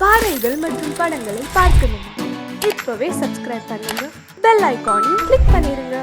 பாடல்கள் மற்றும் படங்களை பார்க்கணுமா? இப்பவே சப்ஸ்கிரைப் பண்ணுங்க, பெல் ஐகானையும் கிளிக் பண்ணிருங்க.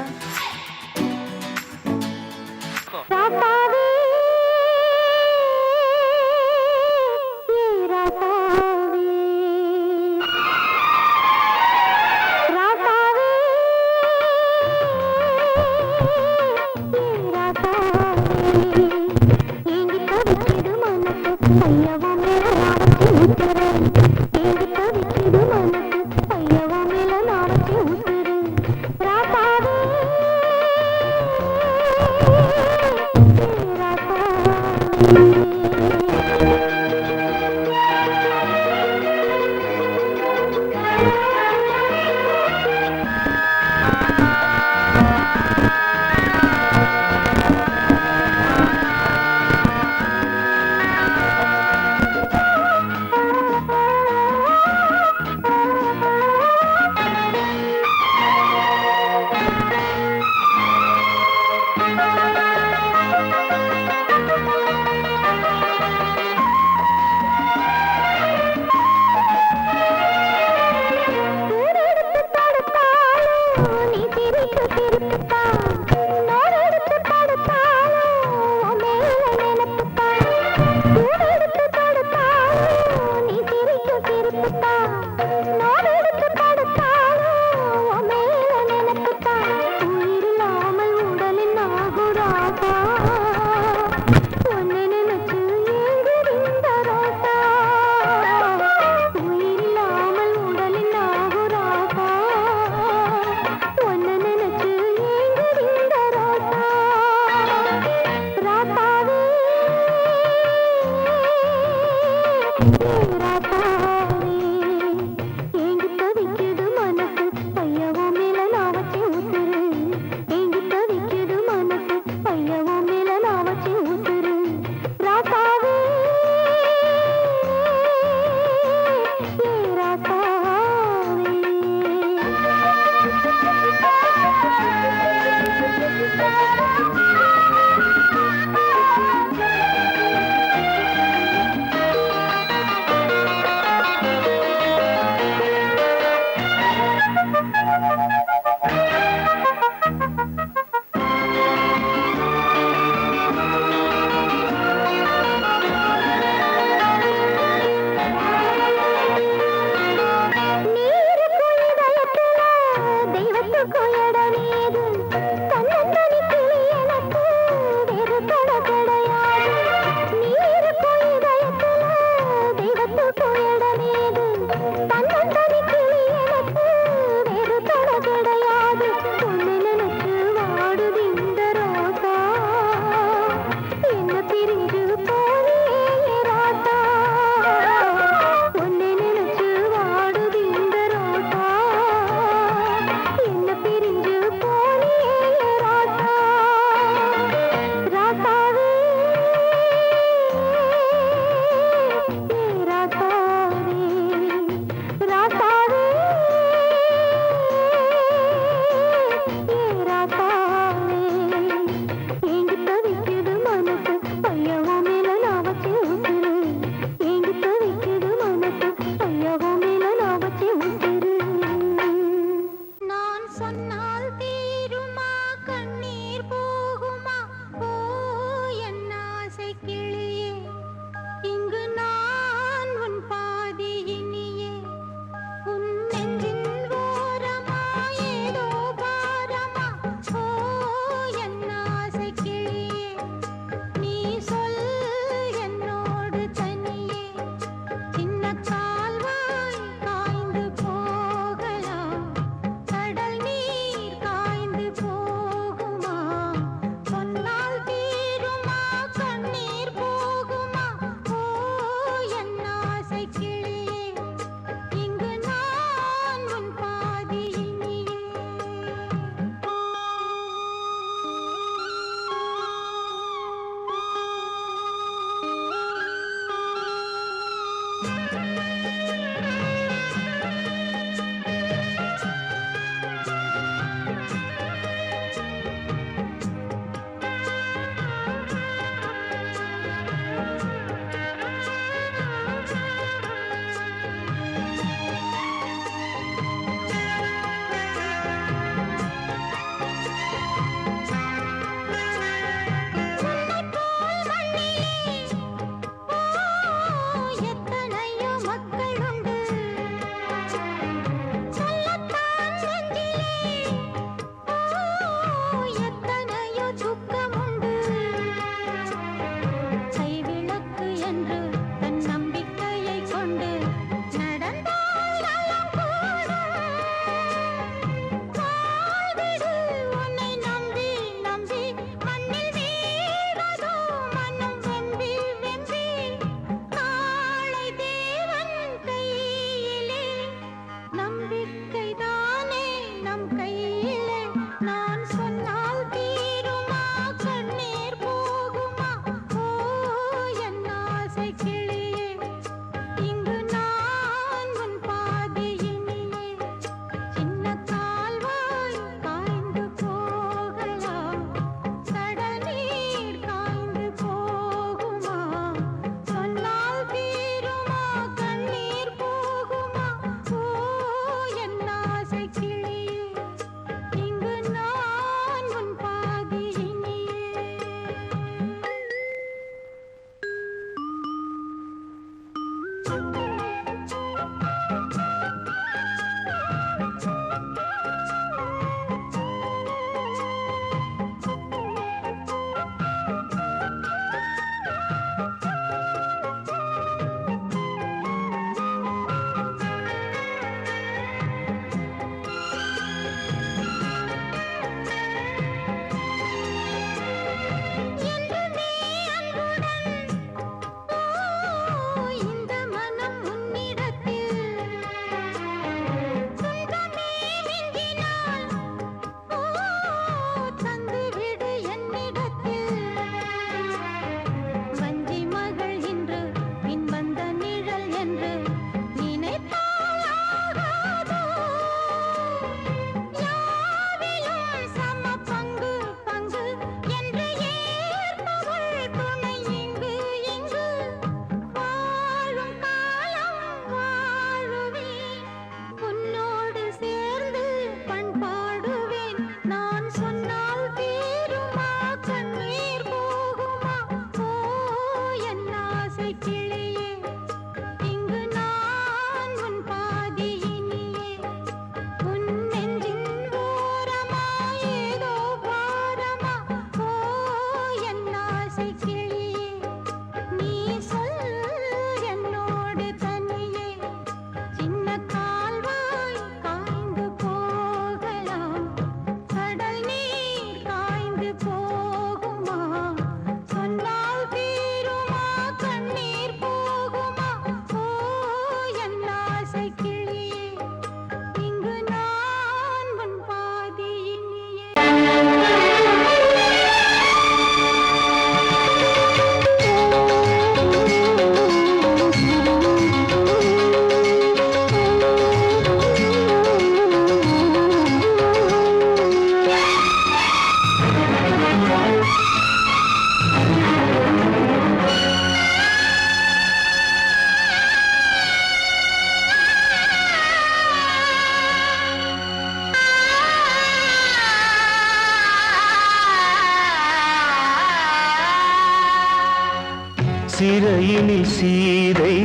சிறையினில் சீதை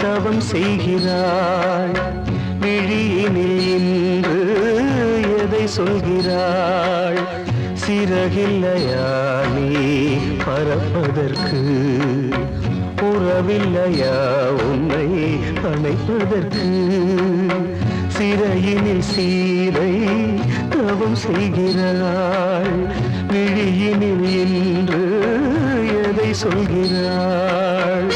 தவம் செய்கிறாள், விழியினில் இன்று எதை சொல்கிறாள்? சிறகில்லையா நீ பறப்பதற்கு, உறவில்லையா உன்னை அணைப்பதற்கு? சிறையினில் சீதை தவம் செய்கிறாள், விழியினில் இன்று எதை சொல்கிறாள்?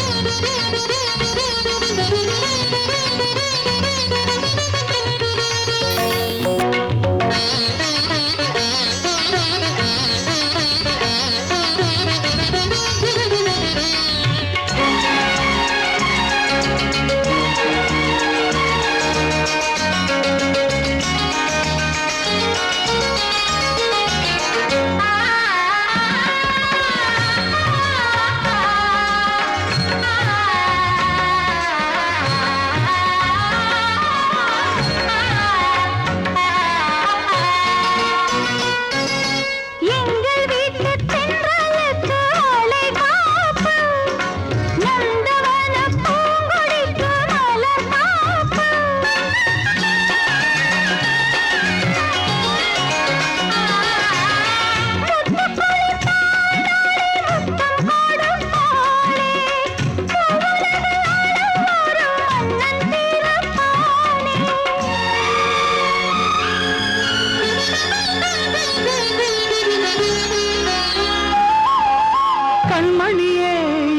கண்மணியே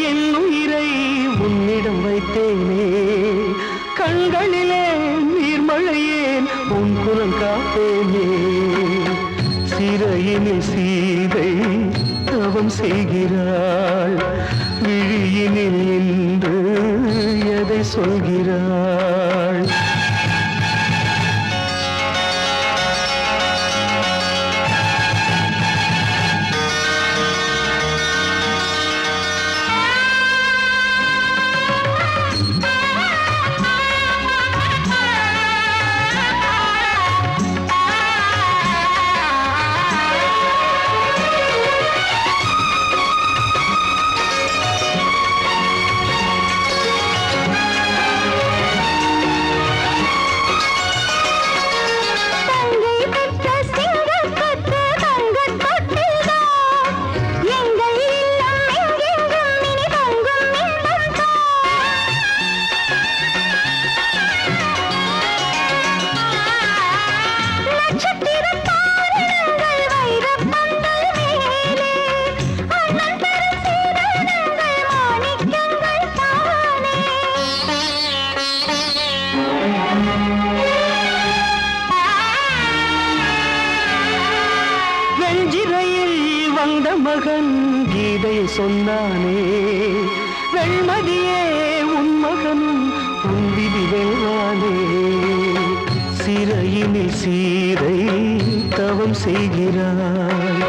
என் உயிரை உன்னிடம் வைத்தேனே, கண்களிலே நீர்மழையேன் உன் குரல் காப்பேனே. சிறையினில் சீதை தவம் செய்கிறாள், விழியினில் இன்று எதை சொல்கிறாள்? வந்த மகன் கீதை சொன்னானே, வெண்மதியே உன் மகனும் உன் விதி வெல்வானே. சிறையினில் சீதை தவம் செய்கிறாள்,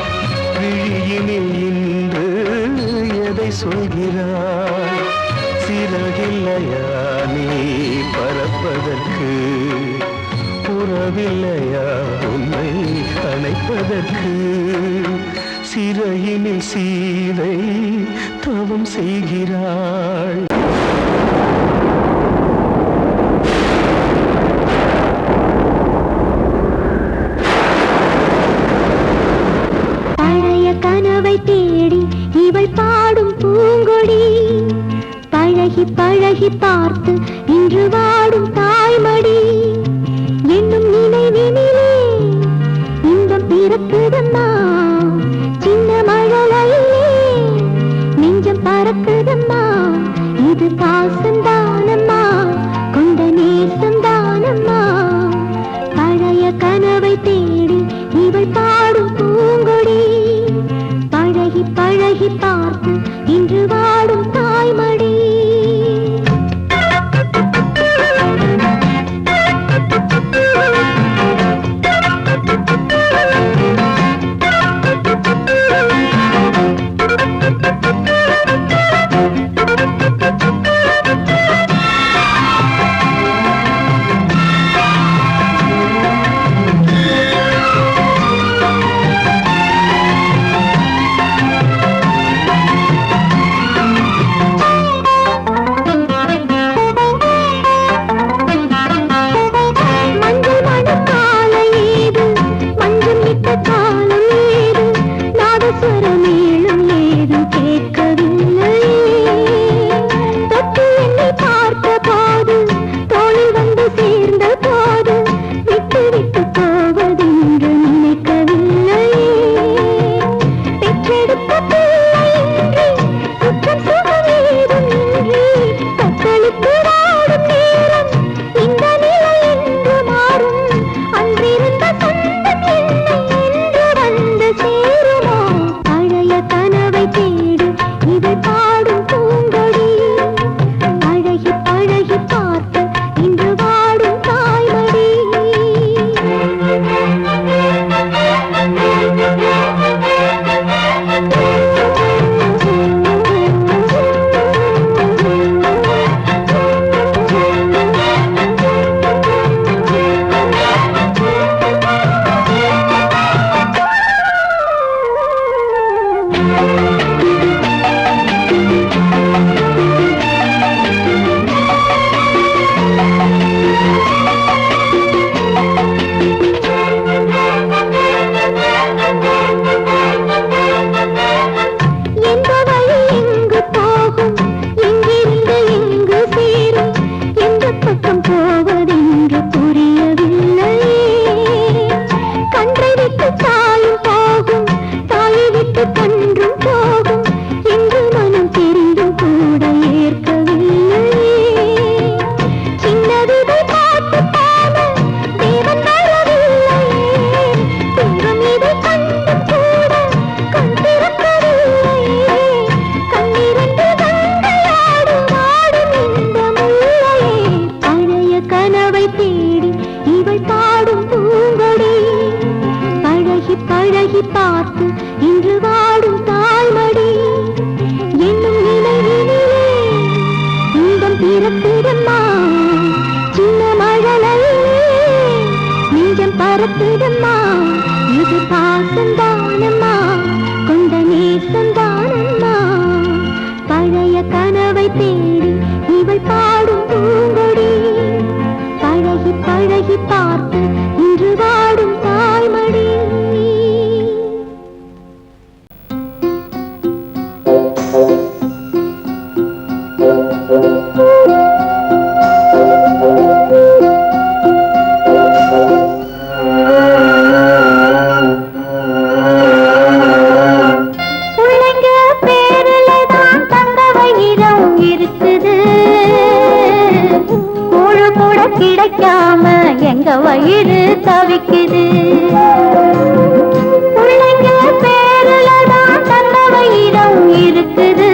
விழியினில் இன்று எதை சொல்கிறாள்? சிறகில்லையா நீ பறப்பதற்கு, உறவில்லையா உன்னை அணைப்பதற்கு? சிறையினில் சீதை தவம் செய்கிறாள். பழைய கனவை தேடி இவள் பாடும் பூங்கொடி, பழகி பழகி பார்த்து இன்று வாடும் தாய்மடி. என்னும் நினைவினிலே இன்பம் பிறக்குதம்மா, சின்ன மழலையிலே நெஞ்சம் பறக்குதம்மா. இது பாசந்தானம்மா, கொண்ட நேசந்தானம்மா. பழைய கனவை தேடி இவள் பாடும் பூங்கொடி, பழகி பழகி பார்த்து இன்று வாடும் தாய்மடி. மறக்குதம்மா இது பாசந்தானம்மா கொண்ட நேசந்தானம்மா பழைய கனவை தேடி இவள் பாடும் பூங்கொடி பழகி பழகி பார்த்து இன்று வாடும் தாய்மடி கிடைக்காம எங்க வயிறு தவிக்குது பிள்ளைங்க பேருலதான் தந்த வயிறம் இருக்குது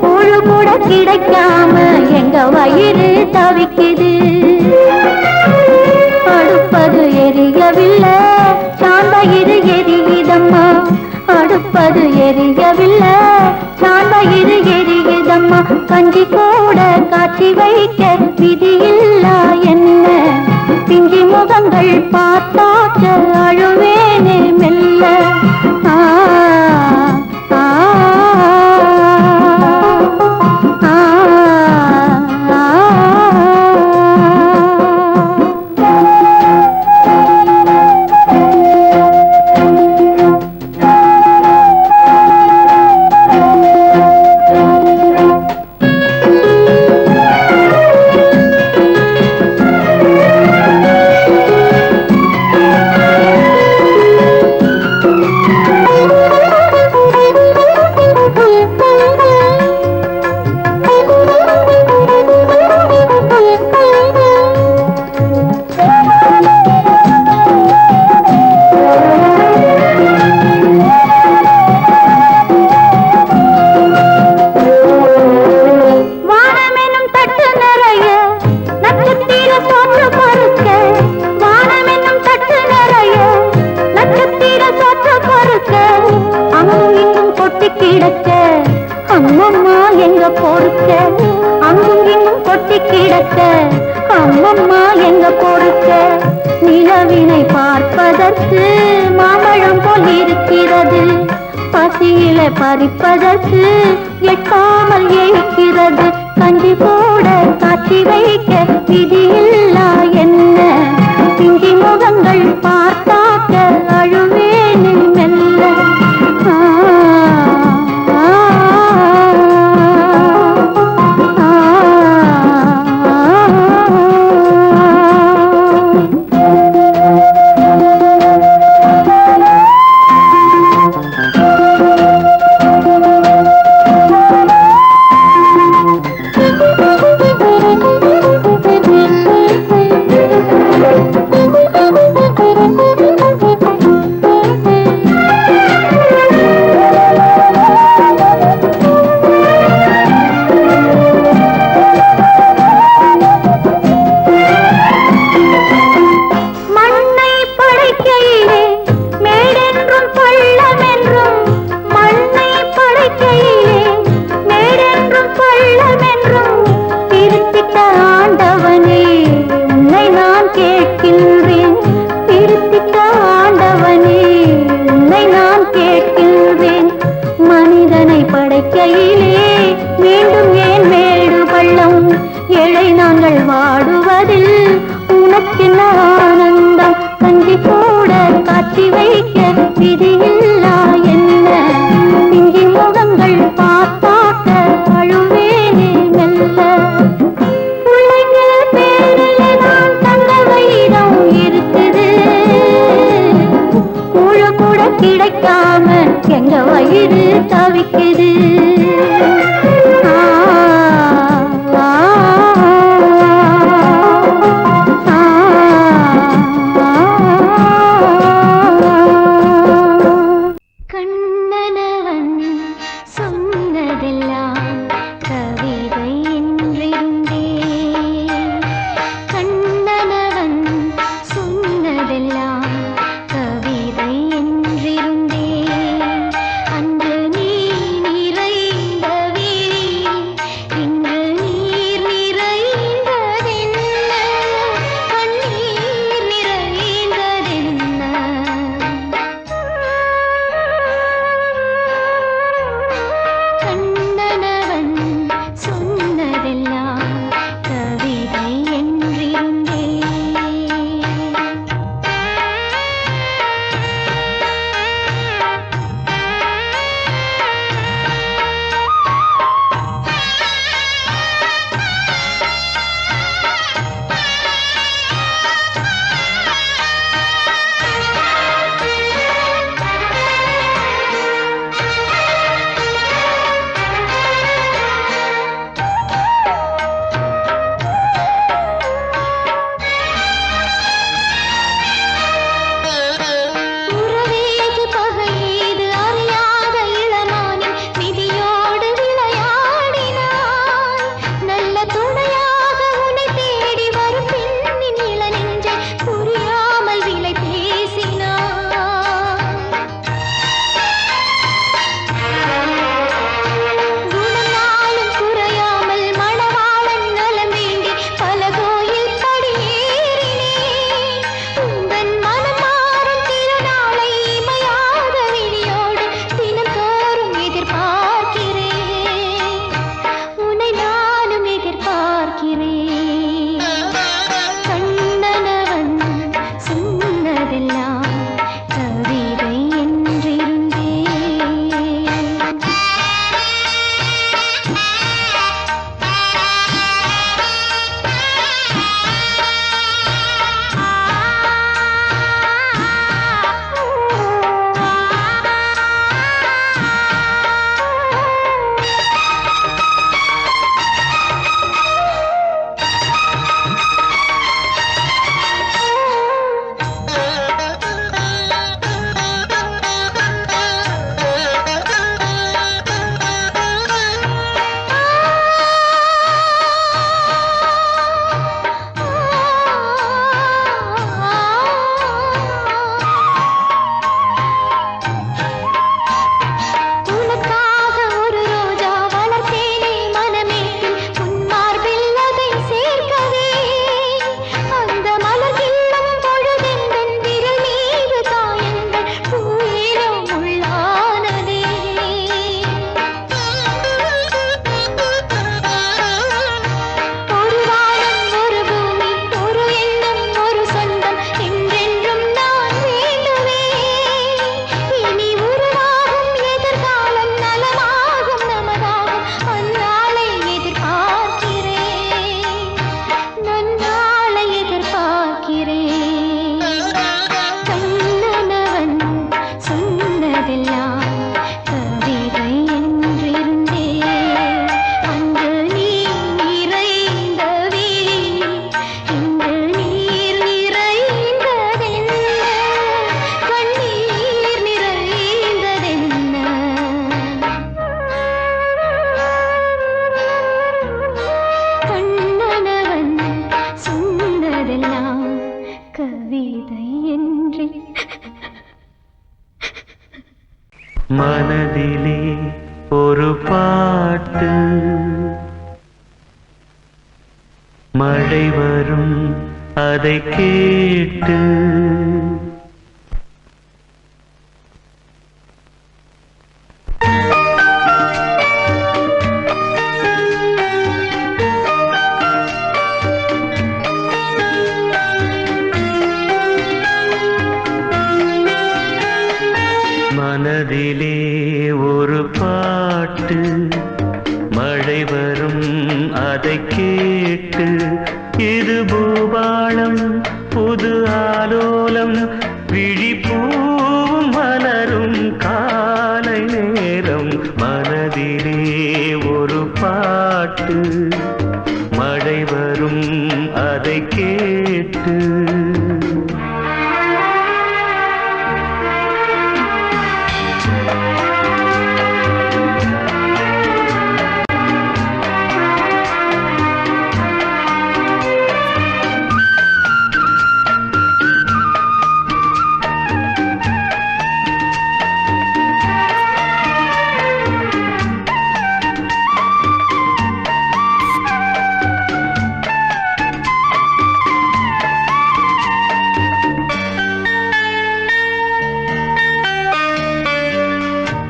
கூழு கூட கிடைக்காம எங்க வயிறு தவிக்குது அடுப்பது எரியவில்லை சாந்தயிறு எரியுதம்மா அடுப்பது எரியவில்லை சாந்தயிறு எரியுதம்மா கஞ்சி கூட காட்சி வைக்க விதியில்லா என்ன பிஞ்சி முகங்கள் பார்த்தாக்க அழுவேனே மெல்ல ஆ ஆ ஆ அம்மம்மா எங்க பொறுக்க அங்கும் இங்கும் கொட்டி கிடக்க அம்மம்மா எங்க பொறுக்க நிலவினை பார்ப்பதற்கு மாம்பழம் போல் இருக்கிறது பசியில பறிப்பதற்கு எட்டாமல் ஏற்கிறது கஞ்சி போட காட்சி வைக்க விதியில்லா என்ன பிஞ்சி முகங்கள் பார்த்தாக்க அழுவேனே மெல்ல கிடைக்காம எங்க வயிறு தவிக்குது கவிதை என்றிருந்தே அன்று நீ நிறை மனதிலே ஒரு பாட்டு மழை வரும் அதை கேட்டு மனதிலே ஒரு பாட்டு மழை வரும் அதை கேட்டு இது பூபாளம் புது ஆலோலம் விழிப்பூவும் மலரும் காலை நேரம் மனதிலே ஒரு பாட்டு மழை வரும் அதை கேட்டு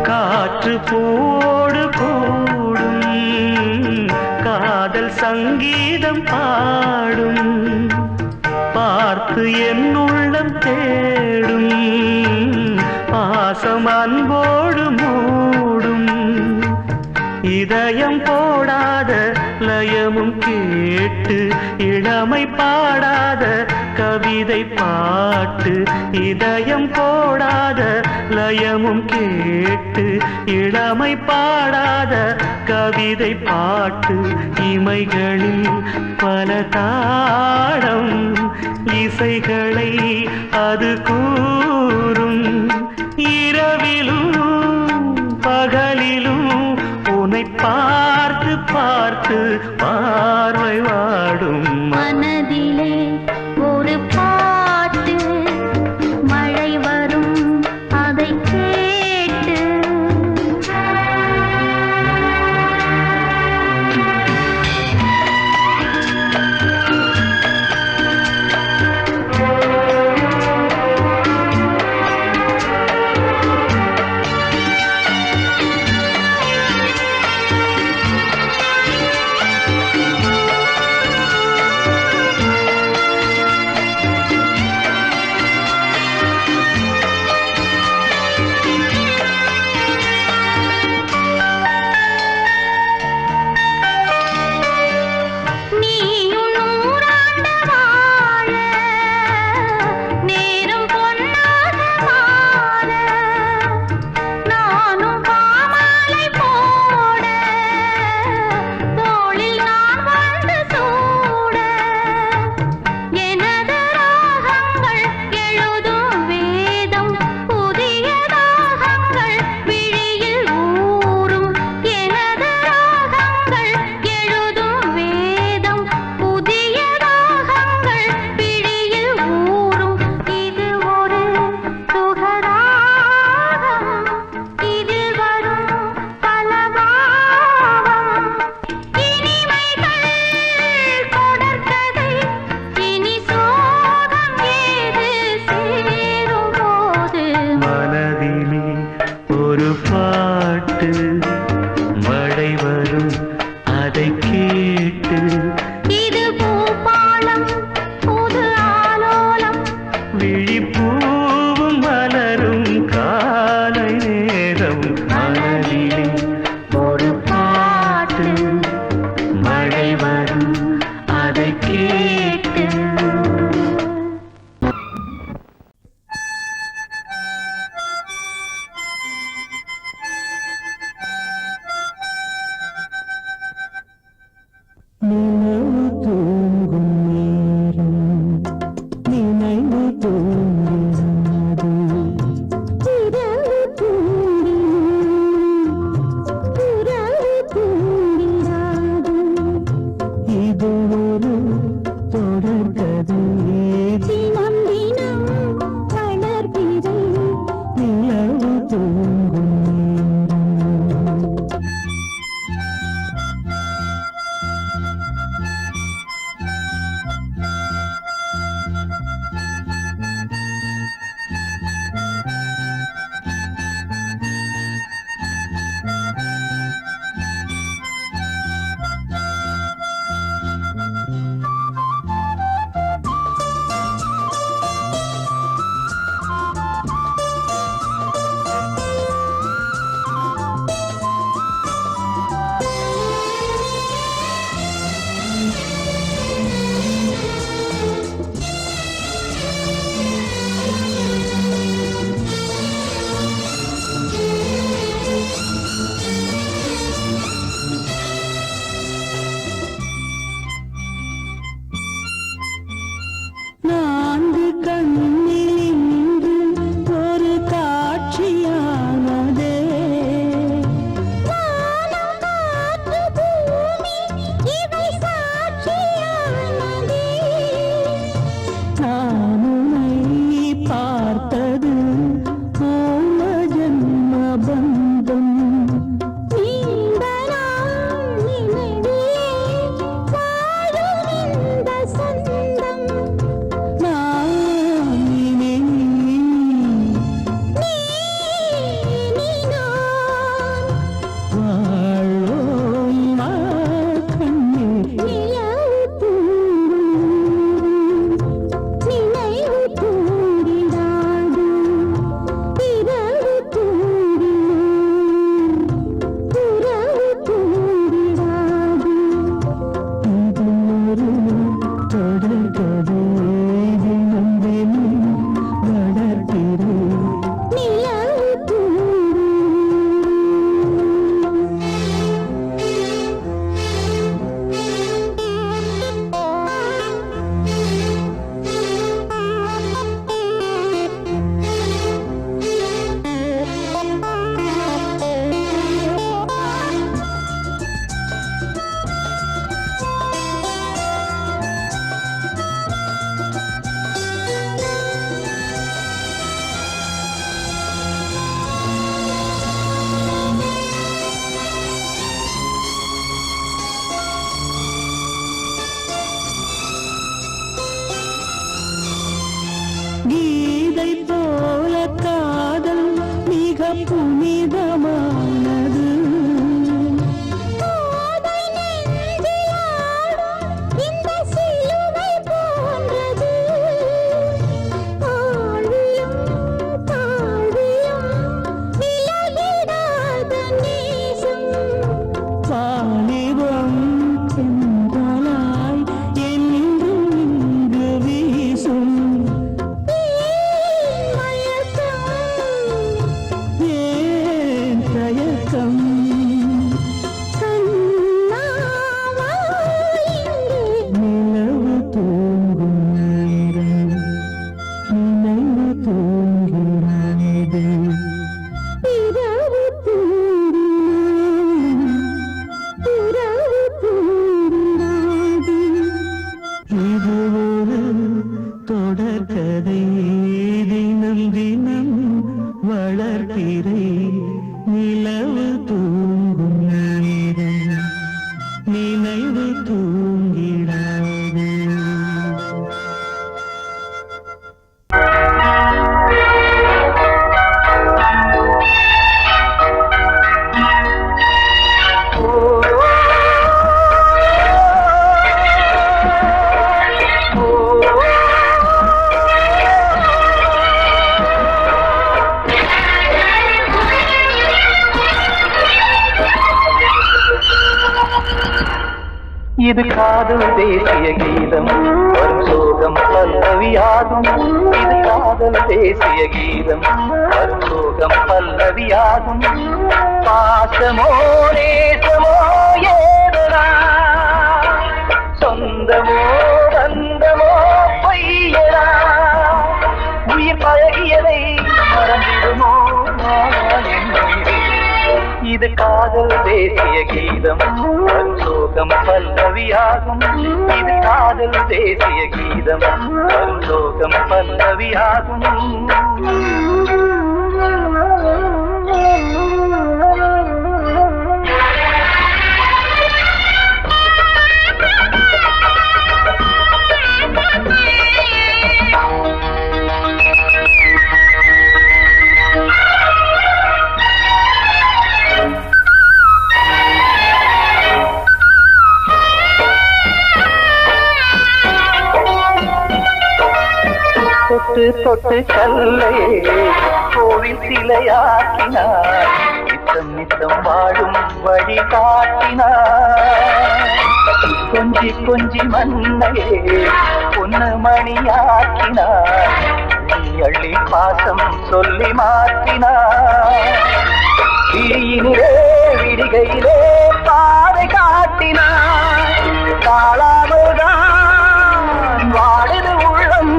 காற்று போடு கூடும் காதல் சங்கீதம் பாடும் பார்த்து என் உள்ளம் தேடும் பாசம் அன்போடு மூடும் இதயம் போடாத லயமும் கேட்டு இளமை பாடாத கவிதை பாட்டு இதயம் போடாத லயமும் கேட்டு இளமை பாடாத கவிதை பாட்டு இமைகளில் பல தாளம் இசைகளை அது கூறும் இரவிலும் பகலிலும் உன்னை பார்த்து பார்த்து பார்வை வாடும் மனதிலே ஒரு பாட்டு மழை வரும் அதை கேட்டு புனிதமானது வாலிபம் சென்றலாய் என்றும் இங்கு வீசும் ஏன் தயக்கம் நிலவு தூங்கும் நேரம் நினைவு தூங்கிறது இது ஒரு தொடர்கதை தினம் தினம் வளர்ப்பிறை நிலவு தூங்கும் நேரம் நினைவு தூங்கிடாது இது காதல் தேசிய கீதம் வரும் சோகம் பல்லவியாகும் இது காதல் தேசிய கீதம் வரும் சோகம் பல்லவியாகும் பாசமோ நேசமோ ஏதனா சொந்தமோ பந்தமோ பொய்யனா உயிர் பழகியதை மறந்திடுமோ இது காதல் தேசிய கீதம் வரும் சோகம் பல்லவியாகும் இது காதல் தேசிய கீதம் வரும் சோகம் பல்லவியாகும் தொட்டு தொட்டு கல்லையே கோவில் சிலையாக்கினார் நித்தம் நித்தம் வாழும் வழி காட்டினார் கொஞ்சி கொஞ்சி மண்ணையே பொன்னு மணியாக்கினார் அள்ளி பாசம் சொல்லி மாற்றினார் விழியினிலே விடிகையிலே பாதை காட்டினார் காளாமல்தான் வாடுது உள்ளம்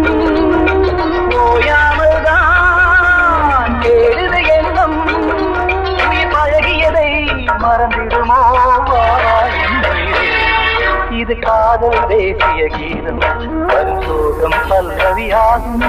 காதல் தேசிய கீதம் வரும் சோகம் பல்லவியாகும்.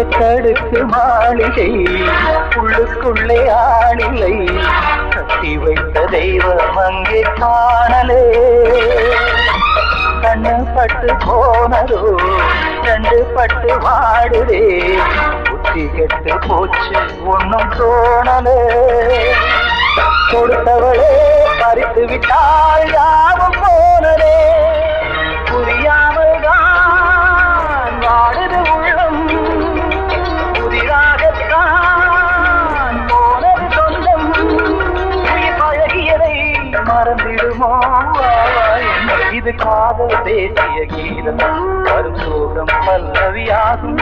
எட்டடுக்கு மாளிகை உள்ளுக்குள்ளே ஆளில்லை, கட்டி வைத்த தெய்வம் அங்கே காணலே. கண்ணு பட்டு போனதோ ரெண்டு பட்டு வாடுதே, புத்தி கெட்டு போச்சு ஒன்னும் தோணலே. கொடுத்தவளே பறித்து விட்டால் யாவும் போனதே, புரியாமல் தான் வாடுது உள்ளம், புதிராகத்தான் போனது சொந்தம். பழகியதை மறந்திடுமோ இது காதல் தேசிய கீதம் வரும் சோகம் பல்லவியாகும்.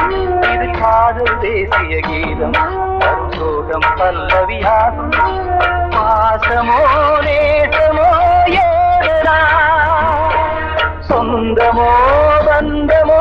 இது காதல் தேசிய கீதம் வரும் சோகம் பல்லவியாகும். பாசமோ நேசமோ ஏதா சொந்தமோ பந்தமோ